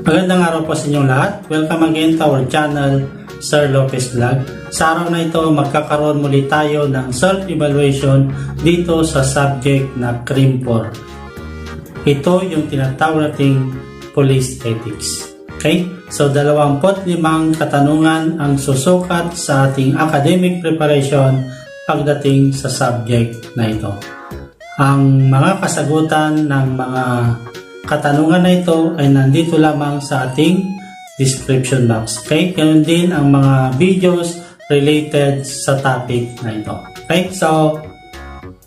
Magandang araw po sa inyong lahat. Welcome again to our channel, Sir Lopez Vlog. Sa araw na ito, magkakaroon muli tayo ng self-evaluation dito sa subject na Crim 4. Ito yung tinatawag nating police ethics. Okay? So, 25 katanungan ang susukat sa ating academic preparation pagdating sa subject na ito. Ang mga kasagutan ng mga katanungan na ito ay nandito lamang sa ating description box. Okay? Ganun din ang mga videos related sa topic na ito. Okay? So,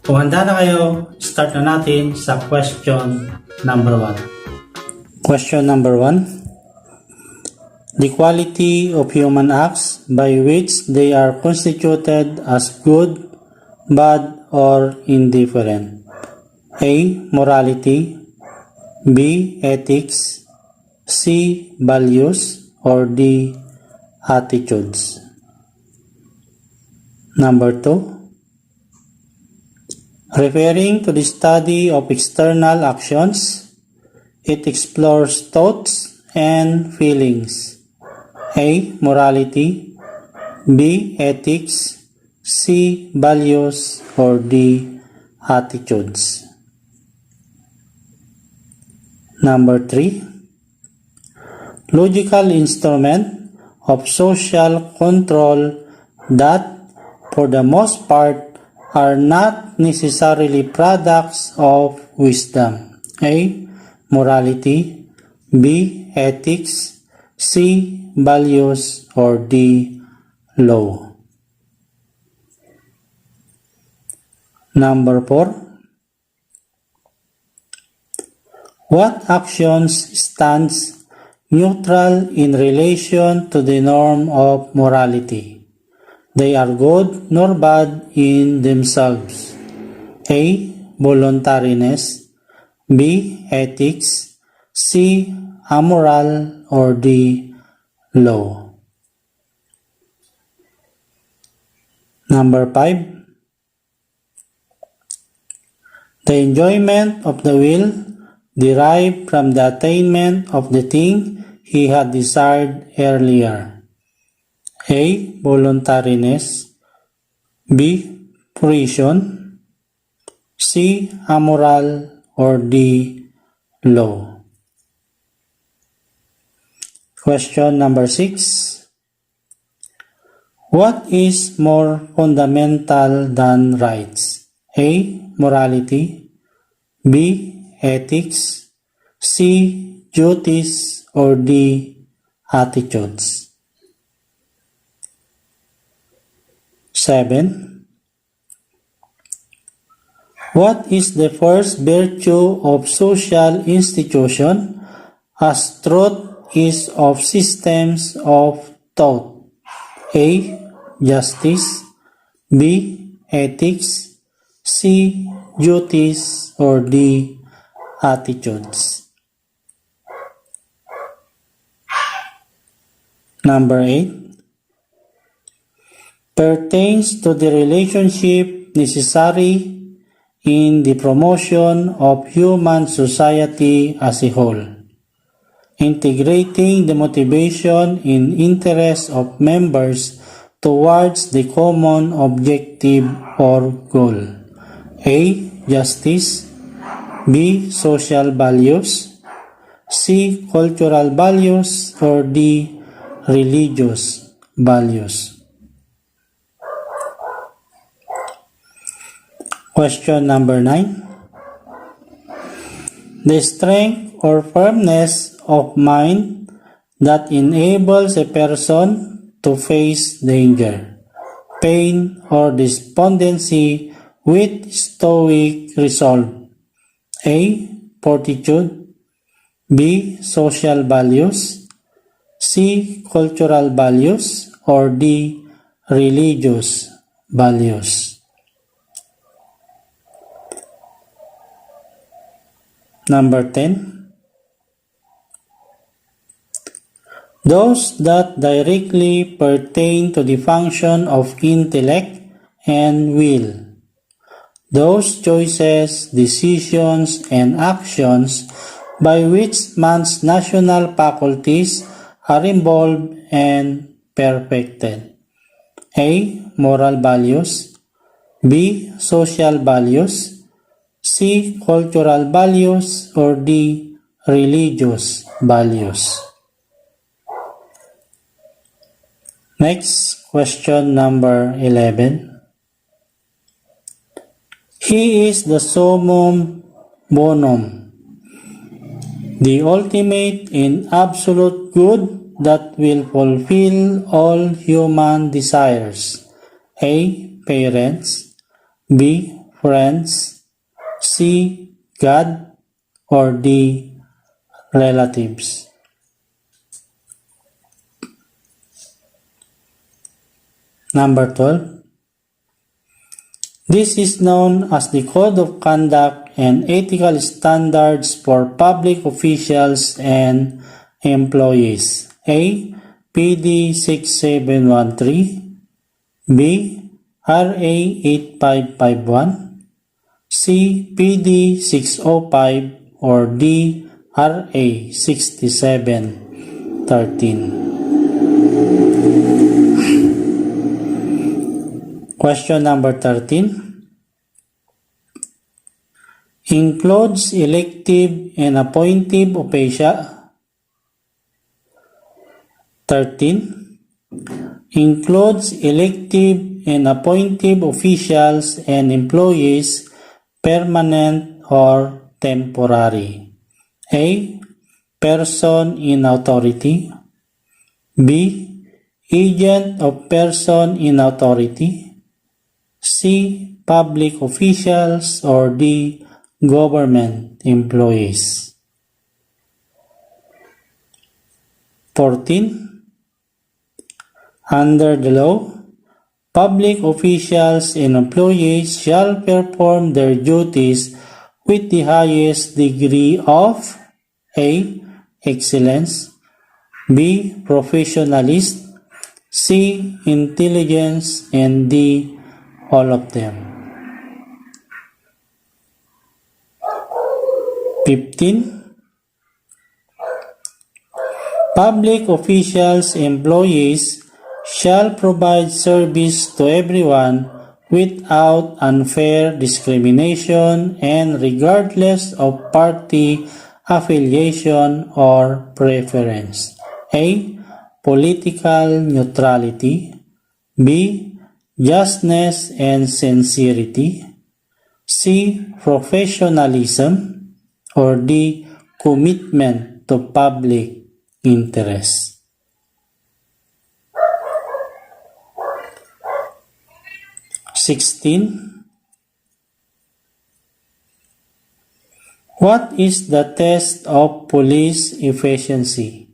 kung handa na kayo, start na natin sa question number 1. Question number 1. The quality of human acts by which they are constituted as good, bad, or indifferent. A. Morality. B. Ethics. C. Values. Or D. Attitudes. Number 2. Referring to the study of external actions, it explores thoughts and feelings. A. Morality. B. Ethics. C. Values. Or D. Attitudes. Number 3. Logical instrument of social control that, for the most part, are not necessarily products of wisdom. A. Morality. B. Ethics. C. Values. Or D. Law. Number 4. What actions stands neutral in relation to the norm of morality? They are good nor bad in themselves. A. Voluntariness. B. Ethics. C. Amoral. Or D. Law. Number 5. The enjoyment of the will derived from the attainment of the thing he had desired earlier. A. Voluntariness. B. Fruition. C. Amoral. Or D. Law. Question number 6. What is more fundamental than rights? A. Morality. B. Ethics. C. Duties. Or D. Attitudes. 7. What is the first virtue of social institution as truth is of systems of thought? A. Justice. B. Ethics. C. Duties. Or D. Attitudes. Number 8. Pertains to the relationship necessary in the promotion of human society as a whole, integrating the motivation and interest of members towards the common objective or goal. A. Justice. B. Social values. C. Cultural values. Or D. Religious values. Question number 9. The strength or firmness of mind that enables a person to face danger, pain, or despondency with stoic resolve. A. Fortitude. B. Social values. C. Cultural values. Or D. Religious values. Number 10. Those that directly pertain to the function of intellect and will. Those choices, decisions, and actions by which man's national faculties are involved and perfected. A. Moral values. B. Social values. C. Cultural values. Or D. Religious values. Next, question number 11. He is the summum bonum, the ultimate and absolute good that will fulfill all human desires. A. Parents. B. Friends. C. God. Or D. Relatives. Number 12. This is known as the Code of Conduct and Ethical Standards for Public Officials and Employees. A. PD 6713. B. RA 8551. C. PD 605. Or D. RA 6713. Question number 13. Includes elective and appointive official. 13. Includes elective and appointive officials and employees, permanent or temporary. A. Person in authority. B. Agent of person in authority. C. Public officials. Or D. Government employees. 14. Under the law, public officials and employees shall perform their duties with the highest degree of A. Excellence. B. Professionalism. C. Intelligence. And D. All of them. 15. Public officials and employees shall provide service to everyone without unfair discrimination and regardless of party affiliation or preference. A. Political neutrality. B. Justness and sincerity. C. Professionalism. Or D. Commitment to public interest. What is the test of police efficiency?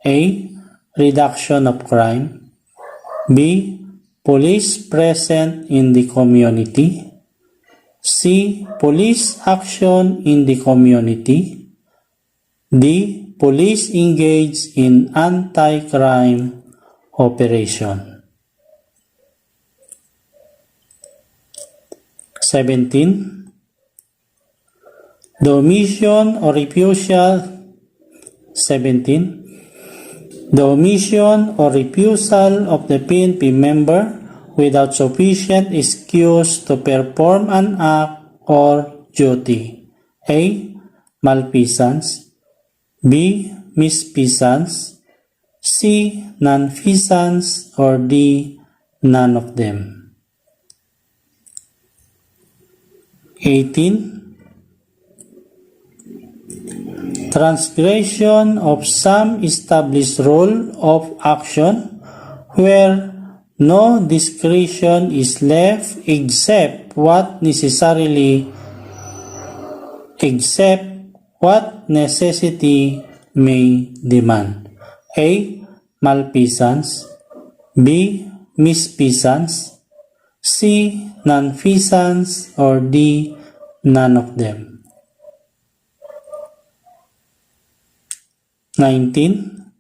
A. Reduction of crime. B. Police present in the community. C. Police action in the community. D. Police engaged in anti-crime operation. 17. The omission or refusal. 17. The omission or refusal of the PNP member without sufficient excuse to perform an act or duty. A. Malfeasance. B. Misfeasance. C. Nonfeasance. Or D. None of them. 18. Transgression of some established rule of action where no discretion is left except what necessity may demand. A. Malfeasance. B. Misfeasance. C. Nonfeasance. Or D. None of them. 19.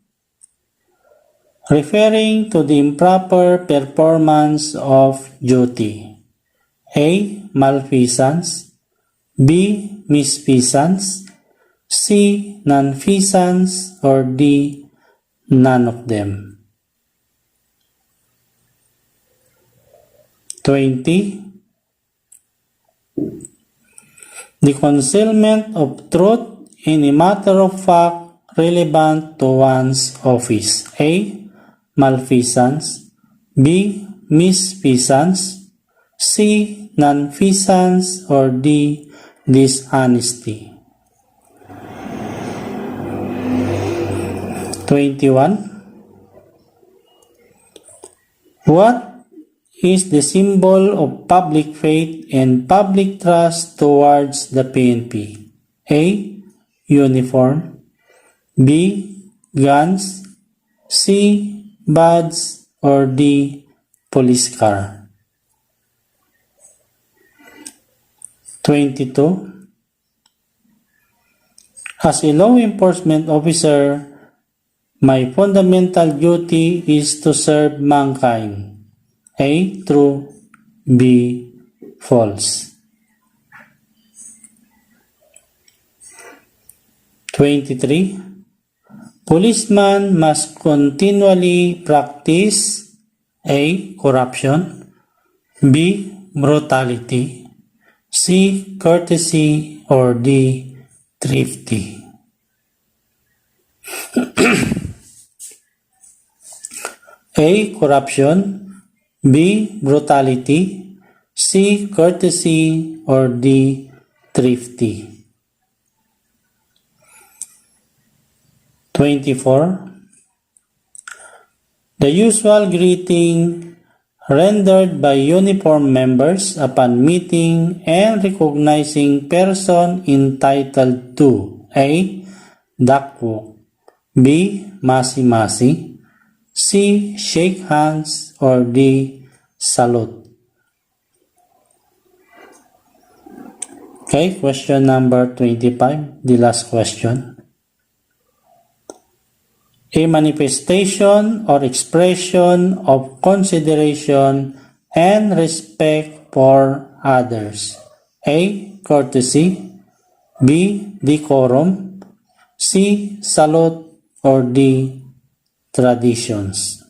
Referring to the improper performance of duty. A. Malfeasance. B. Misfeasance. C. Nonfeasance, or D. None of them. 20. The concealment of truth in a matter of fact relevant to one's office. A. Malfeasance. B. Misfeasance. C. Nonfeasance, or D. Dishonesty. 21. What is the symbol of public faith and public trust towards the PNP? A. Uniform. B. Guns. C. Badge, or D. Police car. 22. As a law enforcement officer, my fundamental duty is to serve mankind. A. True. B. False. 23. Policeman must continually practice A. Corruption. B. Brutality. C. Courtesy, or D. Thrifty. A. Corruption. B. Brutality. C. Courtesy, or D. Thrifty. 24. The usual greeting rendered by uniformed members upon meeting and recognizing person entitled to A. Duckwalk. B. Masi-masi. C. Shake hands, or D. Salute. Okay, question number 25, the last question. A manifestation or expression of consideration and respect for others. A. Courtesy. B. Decorum. C. Salute, or D. Traditions.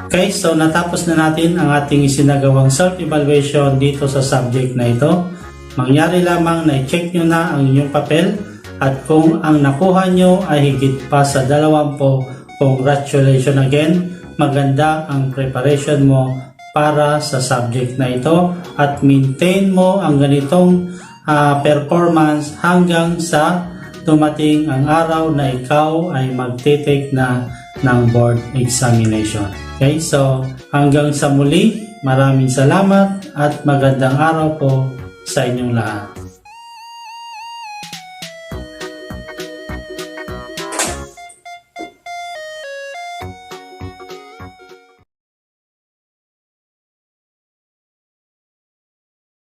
Okay, so natapos na natin ang ating isinagawang self-evaluation dito sa subject na ito. Mangyari lamang na i-check nyo na ang inyong papel at kung ang nakuha nyo ay higit pa sa 20, congratulations again. Maganda ang preparation mo para sa subject na ito at maintain mo ang ganitong performance hanggang sa dumating ang araw na ikaw ay magtitake na ng board examination. Okay, so hanggang sa muli, maraming salamat at magandang araw po sa inyong lahat.